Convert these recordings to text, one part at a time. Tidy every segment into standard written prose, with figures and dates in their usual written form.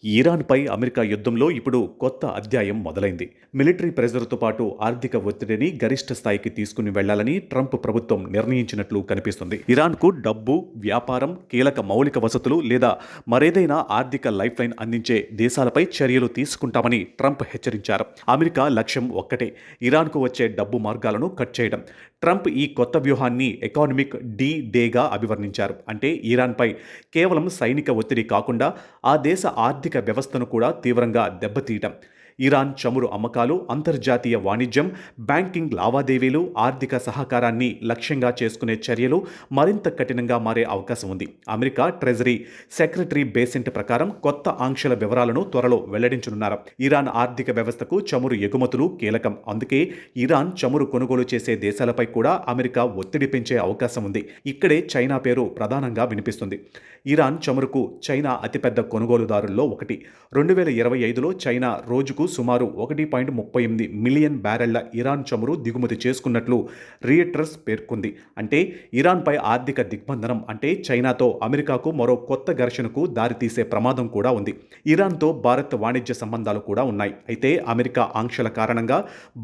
ఇరాన్పై America యుద్ధంలో ఇప్పుడు కొత్త అధ్యాయం మొదలైంది. మిలిటరీ ప్రెజర్తో పాటు ఆర్థిక ఒత్తిడిని గరిష్ట స్థాయికి తీసుకుని వెళ్లాలని ట్రంప్ ప్రభుత్వం నిర్ణయించినట్లు కనిపిస్తుంది. ఇరాన్కు డబ్బు, వ్యాపారం, కీలక మౌలిక వసతులు లేదా మరేదైనా ఆర్థిక లైఫ్ లైన్ అందించే దేశాలపై చర్యలు తీసుకుంటామని ట్రంప్ హెచ్చరించారు. అమెరికా లక్ష్యం ఒక్కటే, ఇరాన్కు వచ్చే డబ్బు మార్గాలను కట్ చేయడం. ట్రంప్ ఈ కొత్త వ్యూహాన్ని ఎకానమిక్ డేగా అభివర్ణించారు. అంటే ఇరాన్పై కేవలం సైనిక ఒత్తిడి కాకుండా ఆ దేశ ఆర్థిక వ్యవస్థను కూడా తీవ్రంగా దెబ్బతీయటం. ఇరాన్ చమురు అమ్మకాలు, అంతర్జాతీయ వాణిజ్యం, బ్యాంకింగ్ లావాదేవీలు, ఆర్థిక సహకారాన్ని లక్ష్యంగా చేసుకునే చర్యలు మరింత కఠినంగా మారే అవకాశం ఉంది. అమెరికా ట్రెజరీ సెక్రటరీ బేసెంట్ ప్రకారం కొత్త ఆంక్షల వివరాలను త్వరలో వెల్లడించనున్నారు. ఇరాన్ ఆర్థిక వ్యవస్థకు చమురు ఎగుమతులు కీలకం. అందుకే ఇరాన్ చమురు కొనుగోలు చేసే దేశాలపై కూడా అమెరికా ఒత్తిడి పెంచే అవకాశం ఉంది. ఇక్కడే చైనా పేరు ప్రధానంగా వినిపిస్తుంది. ఇరాన్ చమురుకు చైనా అతిపెద్ద కొనుగోలుదారుల్లో ఒకటి. 2025లో చైనా రోజుకు సుమారు 1.38 మిలియన్ బ్యారెళ్ల ఇరాన్ చమురు దిగుమతి చేసుకున్నట్లు రియిటర్స్ పేర్కొంది. అంటే ఇరాన్పై ఆర్థిక దిగ్బంధనం అంటే చైనాతో అమెరికాకు మరో కొత్త ఘర్షణకు దారితీసే ప్రమాదం కూడా ఉంది. ఇరాన్తో భారత్ వాణిజ్య సంబంధాలు కూడా ఉన్నాయి. అయితే అమెరికా ఆంక్షల కారణంగా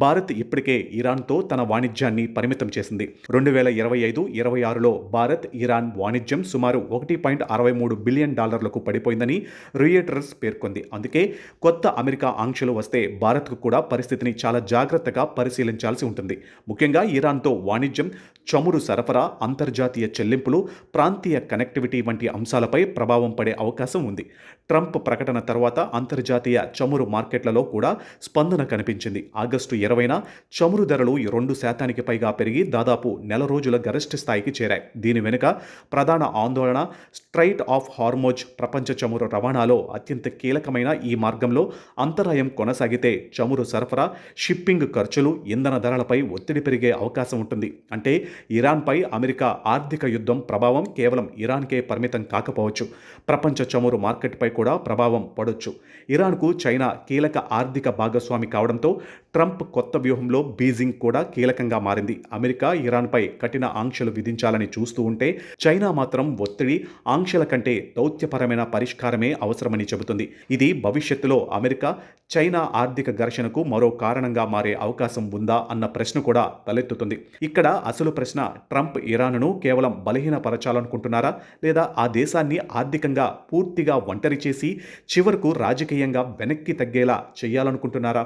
భారత్ ఇప్పటికే ఇరాన్తో తన వాణిజ్యాన్ని పరిమితం చేసింది. 2025-26లో భారత్ ఇరాన్ వాణిజ్యం సుమారు $1.63 బిలియన్ పడిపోయిందని రియిటర్స్ పేర్కొంది. అందుకే కొత్త అమెరికా ఆంక్షలు వస్తే భారత్కు కూడా పరిస్థితిని చాలా జాగ్రత్తగా పరిశీలించాల్సి ఉంటుంది. ముఖ్యంగా ఇరాన్తో వాణిజ్యం, చమురు సరఫరా, అంతర్జాతీయ చెల్లింపులు, ప్రాంతీయ కనెక్టివిటీ వంటి అంశాలపై ప్రభావం పడే అవకాశం ఉంది. ట్రంప్ ప్రకటన తర్వాత అంతర్జాతీయ చమురు మార్కెట్లలో కూడా స్పందన కనిపించింది. ఆగస్టు 20న చమురు ధరలు 2% పైగా పెరిగి దాదాపు నెల రోజుల గరిష్ట స్థాయికి చేరాయి. దీని వెనుక ప్రధాన ఆందోళన స్ట్రైట్ ఆఫ్ హార్మోజ్. ప్రపంచ చమురు రవాణాలో అత్యంత కీలకమైన ఈ మార్గంలో అంతరాయం కొనసాగితే చమురు సరఫరా, షిప్పింగ్ ఖర్చులు, ఇంధన ధరలపై ఒత్తిడి పెరిగే అవకాశం ఉంటుంది. అంటే ఇరాన్పై అమెరికా ఆర్థిక యుద్ధం ప్రభావం కేవలం ఇరాన్కే పరిమితం కాకపోవచ్చు, ప్రపంచ చమురు మార్కెట్పై కూడా ప్రభావం పడొచ్చు. ఇరాన్కు చైనా కీలక ఆర్థిక భాగస్వామి కావడంతో ట్రంప్ కొత్త వ్యూహంలో బీజింగ్ కూడా కీలకంగా మారింది. అమెరికా ఇరాన్పై కఠిన ఆంక్షలు విధించాలని చూస్తూ ఉంటే చైనా మాత్రం ఒత్తిడి, ఆంక్షల కంటే దౌత్యపరమైన పరిష్కారమే అవసరమని చెబుతుంది. ఇది భవిష్యత్తులో అమెరికా చైనా ఆర్థిక ఘర్షణకు మరో కారణంగా మారే అవకాశం ఉందా అన్న ప్రశ్న కూడా తలెత్తుతుంది. ఇక్కడ అసలు ప్రశ్న, ట్రంప్ ఇరాన్ను కేవలం బలహీనపరచాలనుకుంటున్నారా, లేదా ఆ దేశాన్ని ఆర్థికంగా పూర్తిగా ఒంటరి చేసి చివరకు రాజకీయంగా వెనక్కి తగ్గేలా చేయాలనుకుంటున్నారా?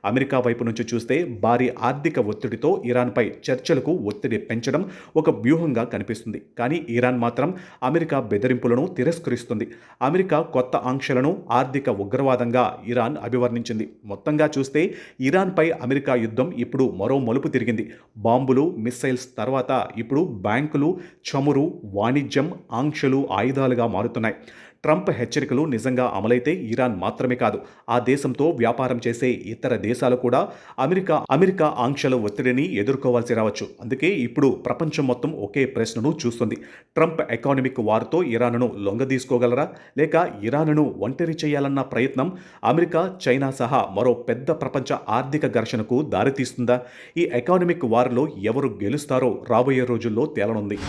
అమెరికా వైపు నుంచి చూస్తే భారీ ఆర్థిక ఒత్తిడితో ఇరాన్పై చర్చలకు ఒత్తిడి పెంచడం ఒక వ్యూహంగా కనిపిస్తుంది. కానీ ఇరాన్ మాత్రం అమెరికా బెదిరింపులను తిరస్కరిస్తుంది. అమెరికా కొత్త ఆంక్షలను ఆర్థిక ఉగ్రవాదంగా ఇరాన్ అభివర్ణించింది. మొత్తంగా చూస్తే ఇరాన్పై అమెరికా యుద్ధం ఇప్పుడు మరో మలుపు తిరిగింది. బాంబులు, మిస్సైల్స్ తర్వాత ఇప్పుడు బ్యాంకులు, చమురు, వాణిజ్యం, ఆంక్షలు ఆయుధాలుగా మారుతున్నాయి. ట్రంప్ హెచ్చరికలు నిజంగా అమలైతే ఇరాన్ మాత్రమే కాదు, ఆ దేశంతో వ్యాపారం చేసే ఇతర దేశాలు కూడా అమెరికా ఆంక్షల ఒత్తిడిని ఎదుర్కోవాల్సి రావచ్చు. అందుకే ఇప్పుడు ప్రపంచం మొత్తం ఒకే ప్రశ్నను చూస్తుంది. ట్రంప్ ఎకానమిక్ వార్తో ఇరాన్ను లొంగదీసుకోగలరా, లేక ఇరాన్ను ఒంటరి చేయాలన్న ప్రయత్నం అమెరికా, చైనా సహా మరో పెద్ద ప్రపంచ ఆర్థిక ఘర్షణకు దారితీస్తుందా? ఈ ఎకానమిక్ వార్లో ఎవరు గెలుస్తారో రాబోయే రోజుల్లో తేలనుంది.